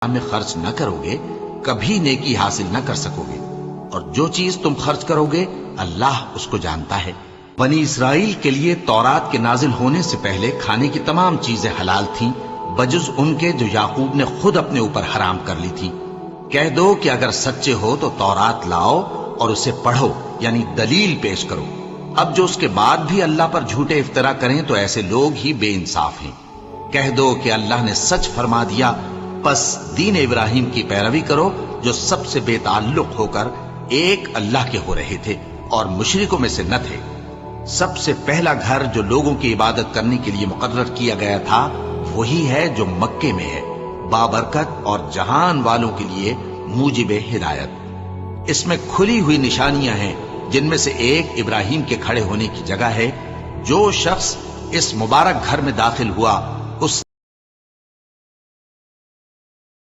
میں خرچ نہ کرو گے کبھی نیکی حاصل نہ کر سکو گے، اور جو چیز تم خرچ کرو گے اللہ اس کو جانتا ہے۔ بنی اسرائیل کے لیے تورات کے نازل ہونے سے پہلے کھانے کی تمام چیزیں حلال تھیں بجز ان کے جو یعقوب نے خود اپنے اوپر حرام کر لی تھی۔ کہہ دو کہ اگر سچے ہو تو تورات لاؤ اور اسے پڑھو، یعنی دلیل پیش کرو۔ اب جو اس کے بعد بھی اللہ پر جھوٹے افطرا کریں تو ایسے لوگ ہی بے انصاف ہیں۔ کہہ دو کہ اللہ نے سچ فرما دیا، پس دین ابراہیم کی پیروی کرو جو سب سے بے تعلق ہو کر ایک اللہ کے ہو رہے تھے اور مشرکوں میں سے نہ تھے۔ سب سے پہلا گھر جو لوگوں کی عبادت کرنے کے لیے مقرر کیا گیا تھا وہی ہے جو مکے میں ہے، بابرکت اور جہان والوں کے لیے موجب ہدایت۔ اس میں کھلی ہوئی نشانیاں ہیں جن میں سے ایک ابراہیم کے کھڑے ہونے کی جگہ ہے۔ جو شخص اس مبارک گھر میں داخل ہوا اس